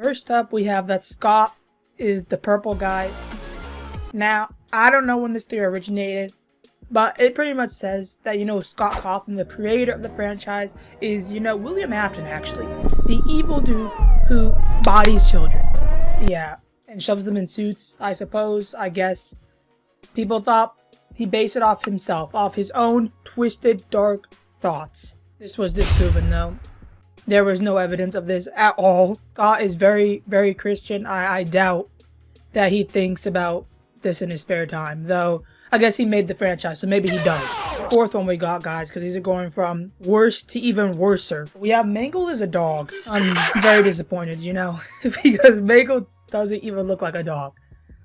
First up, we have that Scott is the purple guy. Now, I don't know when this theory originated, but it pretty much says that, Scott Cawthon, the creator of the franchise, is, William Afton, actually. The evil dude who bodies children. Yeah, and shoves them in suits, I suppose, I guess. People thought he based it off himself, off his own twisted, dark thoughts. This was disproven, though. There was no evidence of this at all. Scott is very, very Christian. I doubt that he thinks about this in his spare time, though I guess he made the franchise, so maybe he does. Fourth one we got, guys, because these are going from worse to even worser. We have Mangle as a dog. I'm very disappointed, because Mangle doesn't even look like a dog.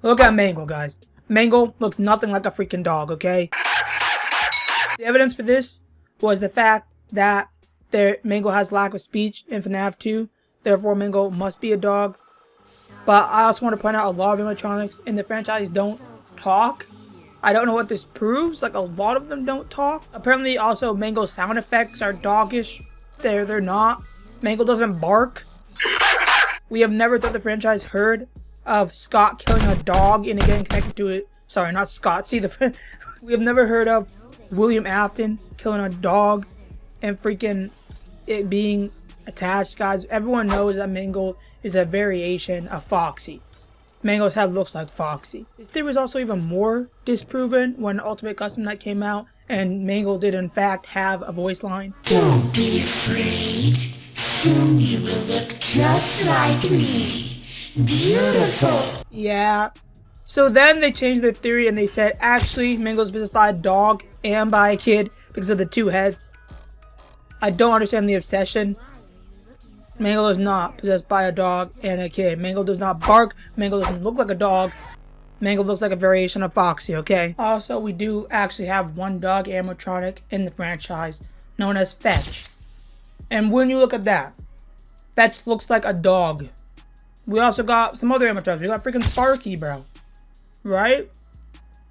Look at Mangle, guys. Mangle looks nothing like a freaking dog, okay? The evidence for this was the fact that Mangle has lack of speech in Fnaf 2, therefore Mangle must be a dog. But I also want to point out a lot of animatronics in the franchise don't talk. I don't know what this proves, like a lot of them don't talk. Apparently also Mangle's sound effects are doggish. They're not. Mangle doesn't bark. We have never throughout the franchise heard of Scott killing a dog and again connected to it. Sorry, not Scott. See, we have never heard of William Afton killing a dog and freaking it being attached, guys. Everyone knows that Mangle is a variation of Foxy. Mangle's head looks like Foxy. This theory was also even more disproven when Ultimate Custom Night came out and Mangle did in fact have a voice line. Don't be afraid. Soon you will look just like me. Beautiful. Yeah. So then they changed their theory and they said actually Mangle's possessed by a dog and by a kid because of the two heads. I don't understand the obsession. Mangle is not possessed by a dog and a kid. Mangle does not bark. Mangle doesn't look like a dog. Mangle looks like a variation of Foxy, okay? Also, we do actually have one dog animatronic in the franchise known as Fetch. And when you look at that, Fetch looks like a dog. We also got some other animatronics. We got freaking Sparky, bro. Right?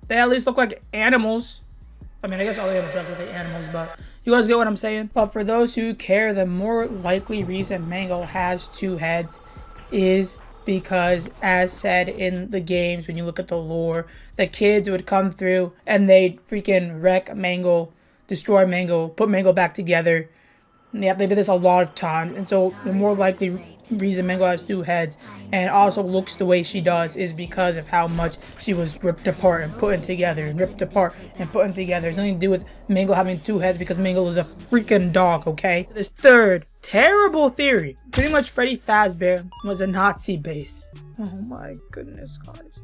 They at least look like animals. I mean, I guess all the animatronics look like animals, but you guys get what I'm saying? But for those who care, the more likely reason Mangle has two heads is because, as said in the games, when you look at the lore, the kids would come through and they'd freaking wreck Mangle, destroy Mangle, put Mangle back together. Yeah, they did this a lot of times, and so the more likely reason Mangle has two heads and also looks the way she does is because of how much she was ripped apart and put together and ripped apart and put together. It's nothing to do with Mangle having two heads because Mangle is a freaking dog, okay? This third terrible theory, pretty much Freddy Fazbear was a Nazi base. Oh my goodness, guys.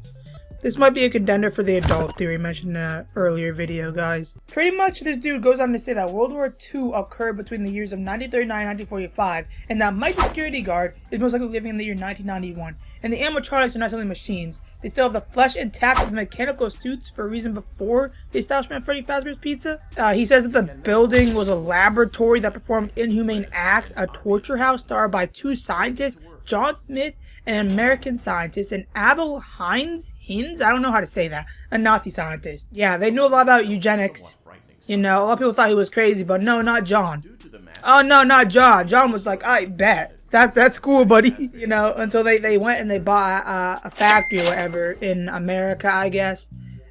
This might be a contender for the adult theory mentioned in an earlier video, guys. Pretty much this dude goes on to say that World War II occurred between the years of 1939 and 1945, and that Mike the security guard is most likely living in the year 1991. And the animatronics are not simply machines. They still have the flesh intact with mechanical suits for a reason before the establishment of Freddy Fazbear's Pizza. He says that the building was a laboratory that performed inhumane acts, a torture house started by two scientists, John Smith, an American scientist, and Abel Hines, I don't know how to say that, a Nazi scientist. Yeah, they knew a lot about eugenics. A lot of people thought he was crazy, but no, not John. Oh, no, not John. John was like, I bet. That's cool, buddy. Until they went and they bought a factory or whatever in America, I guess.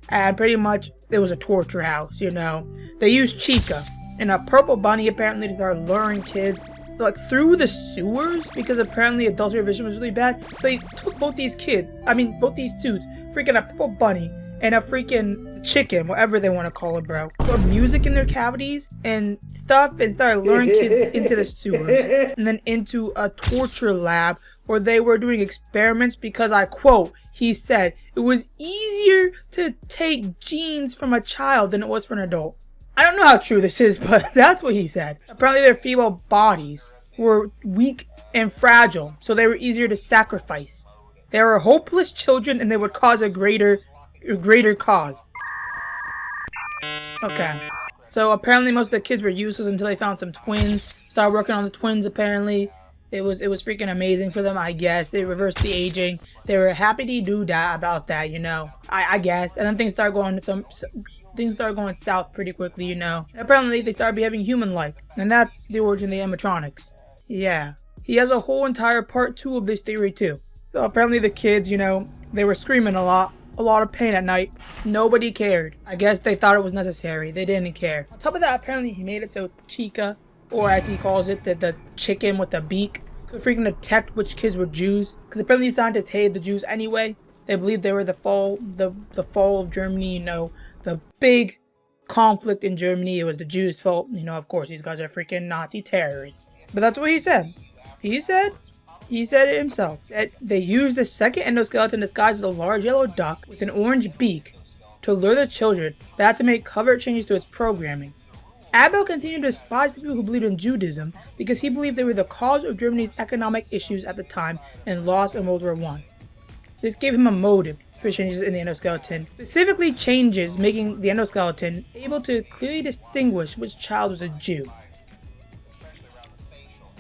And pretty much, it was a torture house, They used Chica and a purple bunny, apparently, to start luring kids through the sewers because apparently adultery vision was really bad. So they took both these suits, freaking a purple bunny and a freaking chicken, whatever they want to call it, bro. Put music in their cavities and stuff and started luring kids into the sewers and then into a torture lab where they were doing experiments because, I quote, he said, it was easier to take genes from a child than it was for an adult. I don't know how true this is, but that's what he said. Apparently their female bodies were weak and fragile, so they were easier to sacrifice. They were hopeless children and they would cause a greater cause. Okay. So apparently most of the kids were useless until they found some twins. Started working on the twins apparently. It was freaking amazing for them, I guess. They reversed the aging. They were happy-de-do-da about that, I guess. And then things started going south pretty quickly, And apparently they started behaving human-like. And that's the origin of the animatronics. Yeah. He has a whole entire part 2 of this theory too. So apparently the kids, you know, they were screaming a lot of pain at night. Nobody cared. I guess they thought it was necessary. They didn't care. On top of that, apparently he made it so Chica, or as he calls it, the chicken with the beak, could freaking detect which kids were Jews. Because apparently scientists hated the Jews anyway. They believed they were the fall of Germany, you know, the big conflict in Germany. It was the Jews' fault. You know, of course, these guys are freaking Nazi terrorists. But that's what he said. He said it himself, that they used the second endoskeleton disguised as a large yellow duck with an orange beak to lure the children, but had to make covert changes to its programming. Abel continued to despise the people who believed in Judaism because he believed they were the cause of Germany's economic issues at the time and loss in World War I. This gave him a motive for changes in the endoskeleton, specifically changes making the endoskeleton able to clearly distinguish which child was a Jew.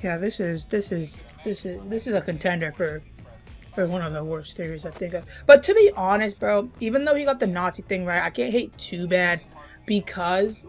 Yeah, this is a contender for one of the worst theories I think of. But to be honest, bro, even though he got the Nazi thing right, I can't hate too bad because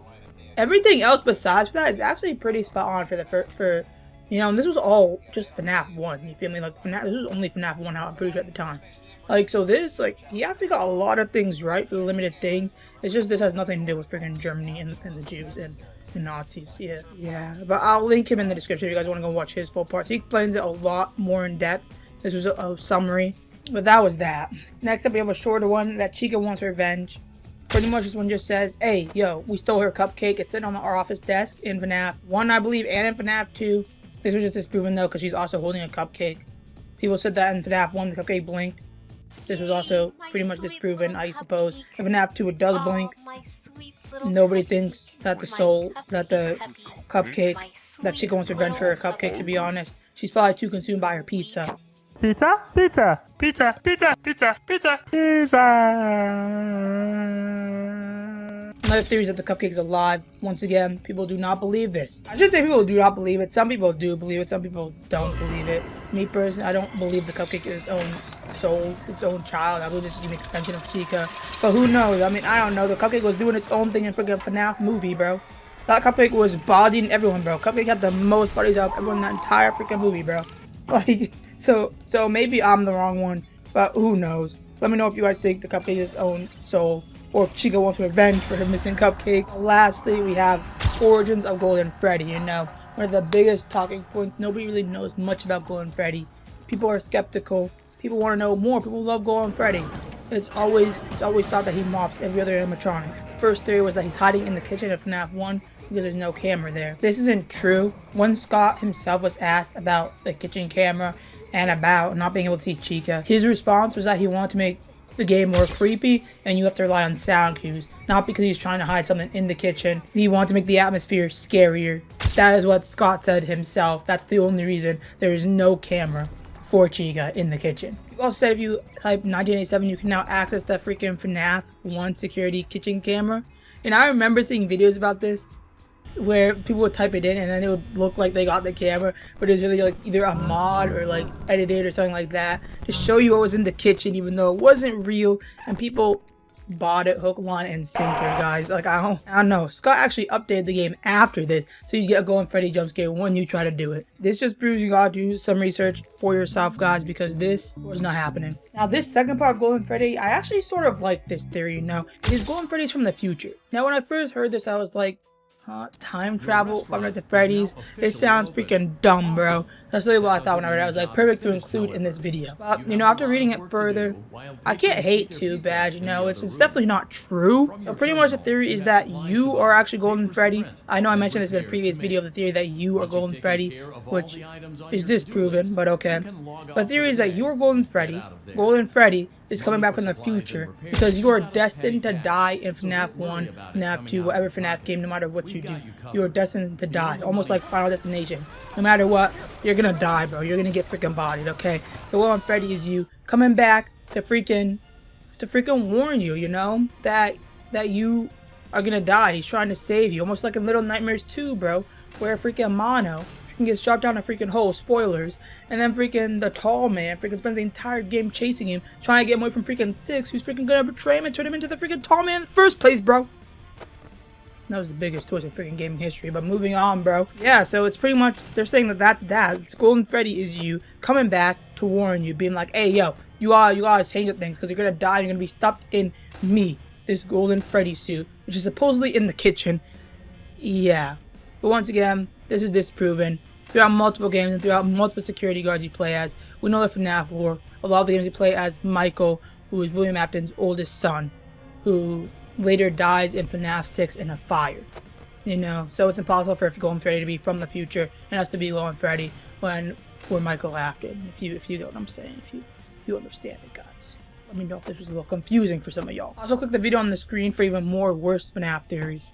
everything else besides that is actually pretty spot on for you know, and this was all just Fnaf 1, you feel me? Like this was only Fnaf 1 out, I'm pretty sure at the time. Like, so this, like, he actually got a lot of things right for the limited things. It's just this has nothing to do with freaking Germany and the Jews and the Nazis. Yeah. But I'll link him in the description if you guys want to go watch his full parts. He explains it a lot more in depth. This was a summary, but that was that. Next up, we have a shorter one that Chica wants revenge. Pretty much this one just says, hey, yo, we stole her cupcake. It's sitting on our office desk in FNAF 1, I believe, and in FNAF 2. This was just disproven, though, because she's also holding a cupcake. People said that in FNAF 1, the cupcake blinked. This was also pretty much disproven, I suppose. In FNAF 2, it does blink. Nobody thinks that the cupcake, that Chica wants revenge for her cupcake, to be honest. She's probably too consumed by her pizza. Pizza. Another theory is that the cupcake is alive. Once again, people do not believe this. I should say people do not believe it. Some people do believe it. Some people don't believe it. Me personally, I don't believe the cupcake is its own soul, its own child. I believe this is an extension of Chica. But who knows? I mean, I don't know. The cupcake was doing its own thing in freaking FNAF movie, bro. That cupcake was bodying everyone, bro. Cupcake had the most bodies out of everyone in that entire freaking movie, bro. Like, so maybe I'm the wrong one, but who knows? Let me know if you guys think the cupcake is its own soul, or if Chica wants revenge for her missing cupcake. Lastly, we have origins of Golden Freddy. You know, one of the biggest talking points. Nobody really knows much about Golden Freddy. People are skeptical. People want to know more. People love Golden Freddy. It's always thought that he mops every other animatronic. First theory was that he's hiding in the kitchen of FNAF 1 because there's no camera there. This isn't true. When Scott himself was asked about the kitchen camera and about not being able to see Chica, his response was that he wanted to make the game more creepy and you have to rely on sound cues, not because he's trying to hide something in the kitchen. He wanted to make the atmosphere scarier. That is what Scott said himself. That's the only reason there is no camera for Chica in the kitchen. People also said if you type 1987, you can now access the freaking FNAF 1 security kitchen camera. And I remember seeing videos about this where people would type it in and then it would look like they got the camera, but it was really like either a mod or like edited or something like that to show you what was in the kitchen, even though it wasn't real, and people bought it hook, line, and sinker, guys. Like, I don't know. Scott actually updated the game after this, so you get a Golden Freddy jump scare when you try to do it. This just proves you gotta do some research for yourself, guys, because this was not happening. Now, this second part of Golden Freddy, I actually sort of like this theory, you know, because Golden Freddy's from the future. Now, when I first heard this, I was like, time travel, Five Nights at Freddy's. It sounds freaking dumb, bro. That's really what I thought when I read it. I was like, perfect to include in this video. But, you know, after reading it further, I can't hate too bad, you know. It's definitely not true. So pretty much the theory is that you are actually Golden Freddy. I know I mentioned this in a previous video of the theory that you are Golden Freddy, which is disproven, but okay. The theory is that you are Golden Freddy. Golden Freddy is coming back from the future because you are destined to die in FNAF 1, FNAF 2, whatever FNAF game, no matter what you do. You are destined to die, almost like Final Destination. No matter what, you're gonna die, bro. You're gonna get freaking bodied, okay? So Golden Freddy is you coming back to freaking warn you, you know, that you are gonna die. He's trying to save you, almost like in Little Nightmares 2, bro, where freaking Mono gets dropped down a freaking hole, spoilers, and then freaking the tall man freaking spends the entire game chasing him, trying to get him away from freaking Six, who's freaking gonna betray him and turn him into the freaking tall man in the first place, bro. That was the biggest twist in freaking gaming history. But moving on, bro. Yeah, so it's pretty much, they're saying that that's that. It's Golden Freddy is you coming back to warn you, being like, hey, yo, you gotta change the things because you're gonna die and you're gonna be stuffed in me, this Golden Freddy suit, which is supposedly in the kitchen. Yeah. But once again, this is disproven. Throughout multiple games and throughout multiple security guards you play as, we know the FNAF lore. A lot of the games you play as Michael, who is William Afton's oldest son, who later dies in FNAF 6 in a fire. You know, so it's impossible for Golden Freddy to be from the future and us to be Golden Freddy when we're Michael Afton. If you know what I'm saying, if you understand it, guys. Let me know if this was a little confusing for some of y'all. Also, click the video on the screen for even more worse FNAF theories.